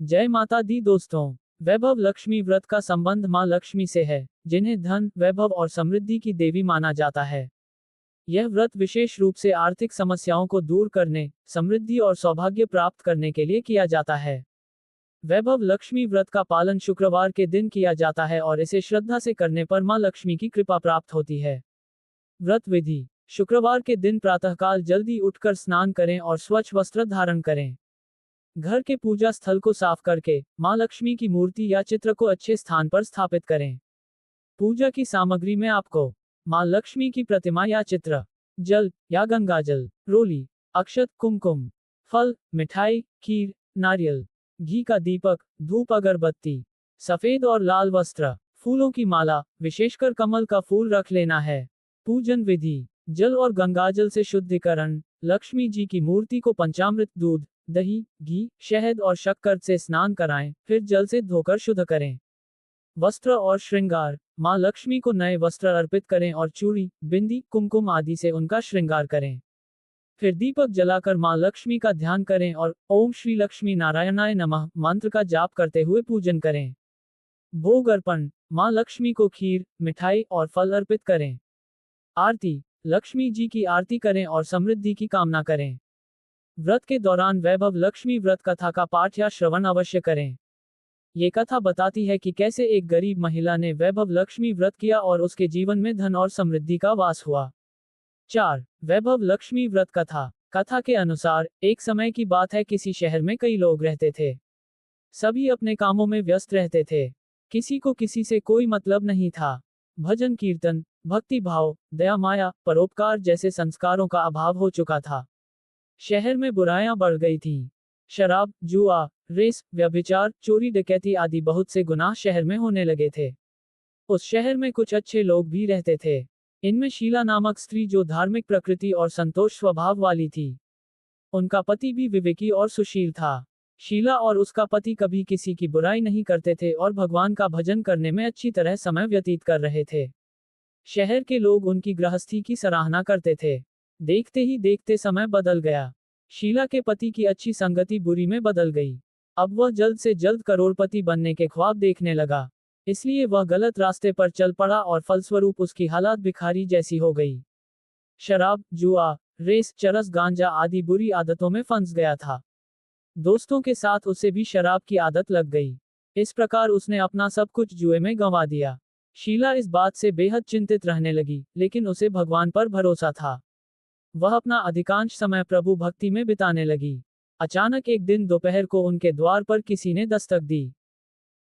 जय माता दी दोस्तों। वैभव लक्ष्मी व्रत का संबंध मां लक्ष्मी से है, जिन्हें धन, वैभव और समृद्धि की देवी माना जाता है। यह व्रत विशेष रूप से आर्थिक समस्याओं को दूर करने, समृद्धि और सौभाग्य प्राप्त करने के लिए किया जाता है। वैभव लक्ष्मी व्रत का पालन शुक्रवार के दिन किया जाता है और इसे श्रद्धा से करने पर मां लक्ष्मी की कृपा प्राप्त होती है। व्रत विधि: शुक्रवार के दिन प्रातःकाल जल्दी उठकर स्नान करें और स्वच्छ वस्त्र धारण करें। घर के पूजा स्थल को साफ करके मां लक्ष्मी की मूर्ति या चित्र को अच्छे स्थान पर स्थापित करें। पूजा की सामग्री में आपको मां लक्ष्मी की प्रतिमा या चित्र, जल या गंगाजल, रोली, अक्षत, कुमकुम, फल, मिठाई, खीर, नारियल, घी का दीपक, धूप, अगरबत्ती, सफेद और लाल वस्त्र, फूलों की माला, विशेषकर कमल का फूल रख लेना है। पूजन विधि: जल और गंगाजल से शुद्धिकरण: लक्ष्मी जी की मूर्ति को पंचामृत, दूध, दही, घी, शहद और शक्कर से स्नान कराएं, फिर जल से धोकर शुद्ध करें। वस्त्र और श्रृंगार: मां लक्ष्मी को नए वस्त्र अर्पित करें और चूड़ी, बिंदी, कुमकुम आदि से उनका श्रृंगार करें। फिर दीपक जलाकर मां लक्ष्मी का ध्यान करें और ओम श्री लक्ष्मी नारायणाय नमः मंत्र का जाप करते हुए पूजन करें। भोग अर्पण: मां लक्ष्मी को खीर, मिठाई और फल अर्पित करें। आरती: लक्ष्मी जी की आरती करें और समृद्धि की कामना करें। व्रत के दौरान वैभव लक्ष्मी व्रत कथा का पाठ या श्रवण अवश्य करें। ये कथा बताती है कि कैसे एक गरीब महिला ने वैभव लक्ष्मी व्रत किया और उसके जीवन में धन और समृद्धि का वास हुआ। 4. वैभव लक्ष्मी व्रत कथा। कथा के अनुसार, एक समय की बात है, किसी शहर में कई लोग रहते थे। सभी अपने कामों में व्यस्त रहते थे। किसी को किसी से कोई मतलब नहीं था। भजन कीर्तन, भक्ति भाव, दया माया, परोपकार जैसे संस्कारों का अभाव हो चुका था। शहर में बुराइयां बढ़ गई थीं। शराब, जुआ, रेस, व्यभिचार, चोरी, डकैती आदि बहुत से गुनाह शहर में होने लगे थे। उस शहर में कुछ अच्छे लोग भी रहते थे। इनमें शीला नामक स्त्री, जो धार्मिक प्रकृति और संतोष स्वभाव वाली थी। उनका पति भी विवेकी और सुशील था। शीला और उसका पति कभी किसी की बुराई नहीं करते थे और भगवान का भजन करने में अच्छी तरह समय व्यतीत कर रहे थे। शहर के लोग उनकी गृहस्थी की सराहना करते थे। देखते ही देखते समय बदल गया। शीला के पति की अच्छी संगति बुरी में बदल गई। अब वह जल्द से जल्द करोड़पति बनने के ख्वाब देखने लगा। इसलिए वह गलत रास्ते पर चल पड़ा और फलस्वरूप उसकी हालत भिखारी जैसी हो गई। शराब, जुआ, रेस, चरस, गांजा आदि बुरी आदतों में फंस गया था। दोस्तों के साथ उसे भी शराब की आदत लग गई। इस प्रकार उसने अपना सब कुछ जुए में गंवा दिया। शीला इस बात से बेहद चिंतित रहने लगी, लेकिन उसे भगवान पर भरोसा था। वह अपना अधिकांश समय प्रभु भक्ति में बिताने लगी। अचानक एक दिन दोपहर को उनके द्वार पर किसी ने दस्तक दी।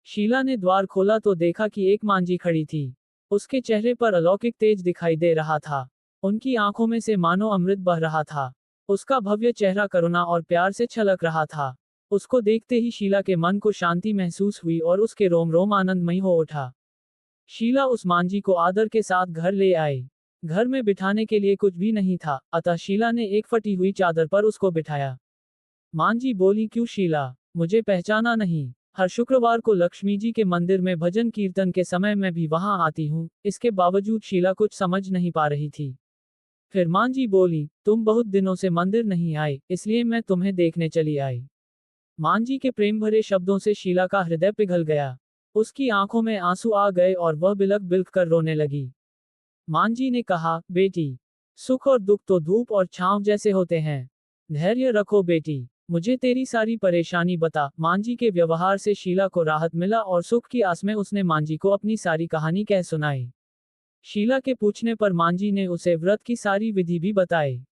शीला ने द्वार खोला तो देखा कि एक मांझी खड़ी थी। उसके चेहरे पर अलौकिक तेज दिखाई दे रहा था। उनकी आंखों में से मानो अमृत बह रहा था। उसका भव्य चेहरा करुणा और प्यार से छलक रहा था। उसको देखते ही शीला के मन को शांति महसूस हुई और उसके रोम रोम आनंदमयी हो उठा। शीला उस मांझी को आदर के साथ घर ले आई। घर में बिठाने के लिए कुछ भी नहीं था, अतः शीला ने एक फटी हुई चादर पर उसको बिठाया। मांझी बोली, क्यों शीला, मुझे पहचाना नहीं? हर शुक्रवार को लक्ष्मी जी के मंदिर में भजन कीर्तन के समय मैं भी वहां आती हूँ। इसके बावजूद शीला कुछ समझ नहीं पा रही थी। फिर मांझी बोली, तुम बहुत दिनों से मंदिर नहीं आई, इसलिए मैं तुम्हें देखने चली आई। मांझी के प्रेम भरे शब्दों से शीला का हृदय पिघल गया। उसकी आंखों में आंसू आ गए और वह बिलख बिलख कर रोने लगी। मांझी ने कहा, बेटी, सुख और दुख तो धूप और छांव जैसे होते हैं। धैर्य रखो बेटी, मुझे तेरी सारी परेशानी बता। मांझी के व्यवहार से शीला को राहत मिला और सुख की आस में उसने मांझी को अपनी सारी कहानी कह सुनाई। शीला के पूछने पर मांझी ने उसे व्रत की सारी विधि भी बताई।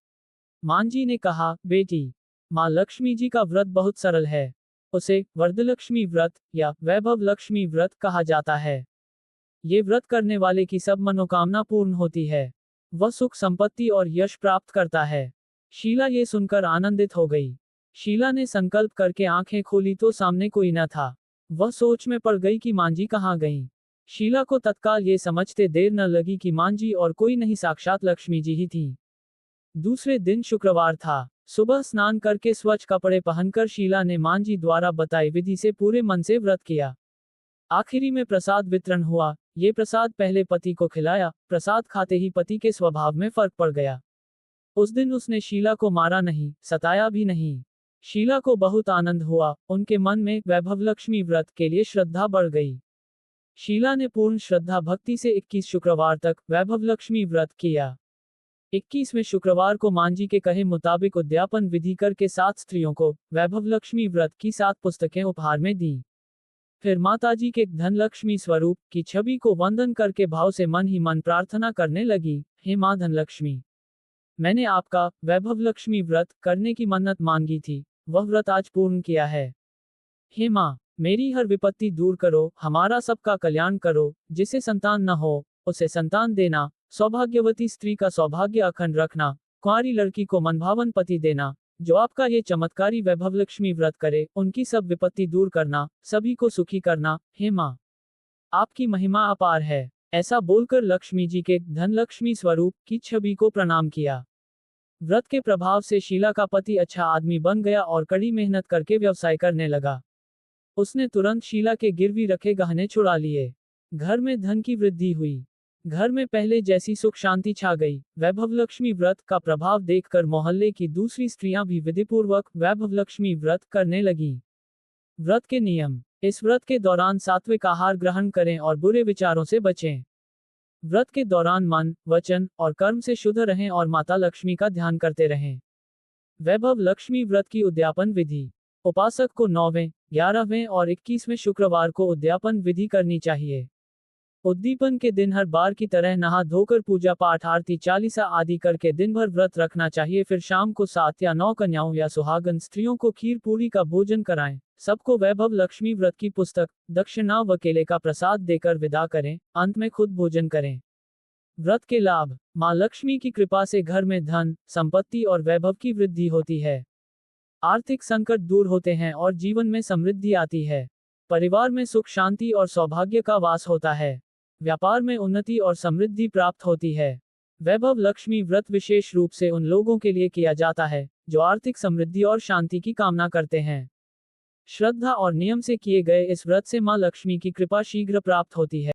मांझी ने कहा, बेटी, मां लक्ष्मी जी का व्रत बहुत सरल है। उसे वरदलक्ष्मी व्रत या वैभव लक्ष्मी व्रत कहा जाता है। ये व्रत करने वाले की सब मनोकामना पूर्ण होती है। वह सुख, संपत्ति और यश प्राप्त करता है। शीला ये सुनकर आनंदित हो गई। शीला ने संकल्प करके आंखें खोली तो सामने कोई न था। वह सोच में पड़ गई कि मांझी कहाँ गई। शीला को तत्काल ये समझते देर न लगी कि मांझी और कोई नहीं, साक्षात लक्ष्मी जी ही थी। दूसरे दिन शुक्रवार था। सुबह स्नान करके स्वच्छ कपड़े पहनकर शीला ने मांझी द्वारा बताई विधि से पूरे मन से व्रत किया। आखिरी में प्रसाद वितरण हुआ। ये प्रसाद पहले पति को खिलाया। प्रसाद खाते ही पति के स्वभाव में फर्क पड़ गया। उस दिन उसने शीला को मारा नहीं, सताया भी नहीं। शीला को बहुत आनंद हुआ, उनके मन में वैभव लक्ष्मी व्रत के लिए श्रद्धा बढ़ गई। शीला ने पूर्ण श्रद्धा भक्ति से 21 शुक्रवार तक वैभव लक्ष्मी व्रत किया। 21वें शुक्रवार को मां जी के कहे मुताबिक उद्यापन विधि करके 7 स्त्रियों को वैभव लक्ष्मी व्रत की 7 पुस्तकें उपहार में दी। फिर माताजी के धनलक्ष्मी स्वरूप की छवि को वंदन करके भाव से मन ही मन प्रार्थना करने लगी, हे मां धनलक्ष्मी, मैंने आपका वैभव लक्ष्मी व्रत करने की मन्नत मांगी थी, वह व्रत आज पूर्ण किया है। हे मां, मेरी हर विपत्ति दूर करो, हमारा सबका कल्याण करो, जिसे संतान न हो उसे संतान देना, सौभाग्यवती स्त्री का सौभाग्य अखंड रखना, कुंवारी लड़की को मनभावन पति देना, जो आपका ये चमत्कारी वैभव लक्ष्मी व्रत करे, उनकी सब विपत्ति दूर करना, सभी को सुखी करना, हे मां, आपकी महिमा अपार है। ऐसा बोलकर लक्ष्मी जी के धनलक्ष्मी स्वरूप की छवि को प्रणाम किया। व्रत के प्रभाव से शीला का पति अच्छा आदमी बन गया और कड़ी मेहनत करके व्यवसाय करने लगा। उसने तुरंत शीला के गिरवी रखे गहने छुड़ा लिए। घर में धन की वृद्धि हुई। घर में पहले जैसी सुख शांति छा गई। वैभव लक्ष्मी व्रत का प्रभाव देखकर मोहल्ले की दूसरी स्त्रियां भी विधिपूर्वक वैभव लक्ष्मी व्रत करने लगीं। व्रत के नियम। इस व्रत के दौरान सात्विक आहार ग्रहण करें और बुरे विचारों से बचें। व्रत के दौरान मन, वचन और कर्म से शुद्ध रहें और माता लक्ष्मी का ध्यान करते रहें। वैभव लक्ष्मी व्रत की उद्यापन विधि। उपासक को 9वें, 11वें और 21वें शुक्रवार को उद्यापन विधि करनी चाहिए। उद्दीपन के दिन हर बार की तरह नहा धोकर पूजा पाठ आरती चालीसा आदि करके दिन भर व्रत रखना चाहिए। फिर शाम को 7 या 9 कन्याओं या सुहागन स्त्रियों को खीर पूरी का भोजन कराएं। सबको वैभव लक्ष्मी व्रत की पुस्तक, दक्षिणा व केले का प्रसाद देकर विदा करें। अंत में खुद भोजन करें। व्रत के लाभ। मां लक्ष्मी की कृपा से घर में धन, संपत्ति और वैभव की वृद्धि होती है। आर्थिक संकट दूर होते हैं और जीवन में समृद्धि आती है। परिवार में सुख शांति और सौभाग्य का वास होता है। व्यापार में उन्नति और समृद्धि प्राप्त होती है। वैभव लक्ष्मी व्रत विशेष रूप से उन लोगों के लिए किया जाता है जो आर्थिक समृद्धि और शांति की कामना करते हैं। श्रद्धा और नियम से किए गए इस व्रत से मां लक्ष्मी की कृपा शीघ्र प्राप्त होती है।